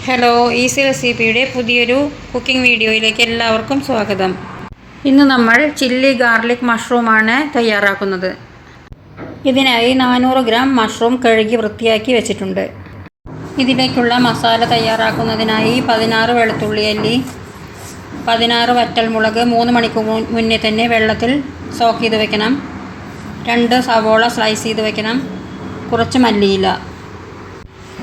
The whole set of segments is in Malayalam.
ഹലോ, ഈസി റെസിപ്പിയുടെ പുതിയൊരു കുക്കിംഗ് വീഡിയോയിലേക്ക് എല്ലാവർക്കും സ്വാഗതം. ഇന്ന് നമ്മൾ ചില്ലി ഗാർലിക് മഷ്റൂമാണ് തയ്യാറാക്കുന്നത്. ഇതിനായി 400 ഗ്രാം മഷ്റൂം കഴുകി വൃത്തിയാക്കി വെച്ചിട്ടുണ്ട്. ഇതിലേക്കുള്ള മസാല തയ്യാറാക്കുന്നതിനായി 16 വെളുത്തുള്ളി അല്ലി, 16 വറ്റൽമുളക് 3 മണിക്കൂർ മുന്നേ തന്നെ വെള്ളത്തിൽ സോക്ക് ചെയ്ത് വെക്കണം. 2 സവോള സ്ലൈസ് ചെയ്ത് വെക്കണം. കുറച്ച് മല്ലിയില.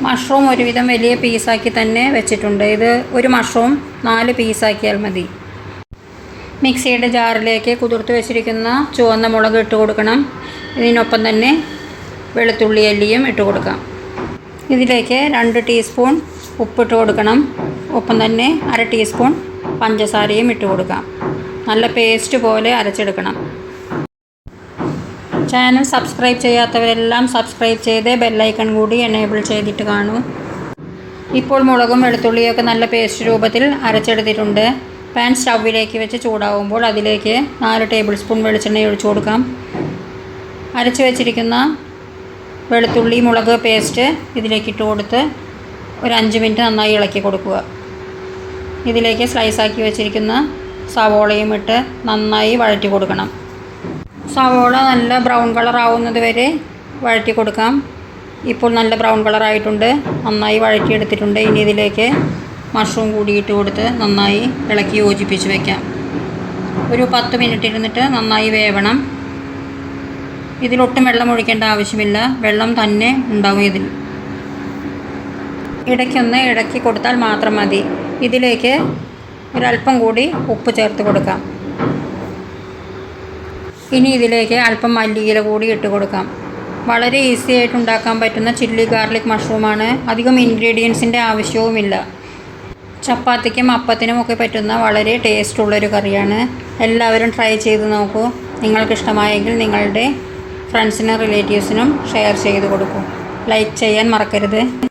മഷ്റൂം ഒരുവിധം വലിയ പീസാക്കി തന്നെ വെച്ചിട്ടുണ്ട്. ഇത് ഒരു മഷ്റൂം 4 പീസാക്കിയാൽ മതി. മിക്സിയുടെ ജാറിലേക്ക് കുതിർത്ത് വെച്ചിരിക്കുന്ന ചുവന്ന മുളക് ഇട്ട് കൊടുക്കണം. ഇതിനൊപ്പം തന്നെ വെളുത്തുള്ളി അല്ലിയും ഇട്ട് കൊടുക്കാം. ഇതിലേക്ക് 2 ടീസ്പൂൺ ഉപ്പിട്ട് കൊടുക്കണം. ഒപ്പം തന്നെ 1/2 ടീസ്പൂൺ പഞ്ചസാരയും ഇട്ട് കൊടുക്കാം. നല്ല പേസ്റ്റ് പോലെ അരച്ചെടുക്കണം. ചാനൽ സബ്സ്ക്രൈബ് ചെയ്യാത്തവരെല്ലാം സബ്സ്ക്രൈബ് ചെയ്ത് ബെല്ലൈക്കൺ കൂടി എനേബിൾ ചെയ്തിട്ട് കാണൂ. ഇപ്പോൾ മുളകും വെളുത്തുള്ളിയൊക്കെ നല്ല പേസ്റ്റ് രൂപത്തിൽ അരച്ചെടുത്തിട്ടുണ്ട്. പാൻ സ്റ്റൗവിലേക്ക് വെച്ച് ചൂടാവുമ്പോൾ അതിലേക്ക് 4 ടേബിൾ സ്പൂൺ വെളിച്ചെണ്ണ ഒഴിച്ചു കൊടുക്കാം. അരച്ച് വെച്ചിരിക്കുന്ന വെളുത്തുള്ളി മുളക് പേസ്റ്റ് ഇതിലേക്ക് ഇട്ട് കൊടുത്ത് ഒരു 5 മിനിറ്റ് നന്നായി ഇളക്കി കൊടുക്കുക. ഇതിലേക്ക് സ്ലൈസാക്കി വെച്ചിരിക്കുന്ന സവോളയും ഇട്ട് നന്നായി വഴറ്റി കൊടുക്കണം. സവോള നല്ല ബ്രൗൺ കളർ ആവുന്നത് വരെ വഴറ്റി കൊടുക്കാം. ഇപ്പോൾ നല്ല ബ്രൗൺ കളറായിട്ടുണ്ട്. നന്നായി വഴറ്റിയെടുത്തിട്ടുണ്ട്. ഇനി ഇതിലേക്ക് മഷ്റൂം കൂടി ഇട്ട് കൊടുത്ത് നന്നായി ഇളക്കി യോജിപ്പിച്ച് വയ്ക്കാം. ഒരു 10 മിനിറ്റ് ഇരുന്നിട്ട് നന്നായി വേവണം. ഇതിലൊട്ടും വെള്ളം ഒഴിക്കേണ്ട ആവശ്യമില്ല. വെള്ളം തന്നെ ഉണ്ടാവും ഇതിൽ. ഇടയ്ക്കൊന്ന് ഇളക്കി കൊടുത്താൽ മാത്രം മതി. ഇതിലേക്ക് ഒരല്പം കൂടി ഉപ്പ് ചേർത്ത് കൊടുക്കാം. ഇനി ഇതിലേക്ക് അല്പം മല്ലിയില കൂടി ഇട്ട് കൊടുക്കാം. വളരെ ഈസി ആയിട്ട് ഉണ്ടാക്കാൻ പറ്റുന്ന ചില്ലി ഗാർലിക് മഷ്റൂമാണ്. അധികം ഇൻഗ്രീഡിയൻസിൻ്റെ ആവശ്യവുമില്ല. ചപ്പാത്തിക്കും അപ്പത്തിനും ഒക്കെ പറ്റുന്ന വളരെ ടേസ്റ്റുള്ളൊരു കറിയാണ്. എല്ലാവരും ട്രൈ ചെയ്ത് നോക്കൂ. നിങ്ങൾക്കിഷ്ടമായെങ്കിൽ നിങ്ങളുടെ ഫ്രണ്ട്സിനും റിലേറ്റീവ്സിനും ഷെയർ ചെയ്ത് കൊടുക്കൂ. ലൈക്ക് ചെയ്യാൻ മറക്കരുത്.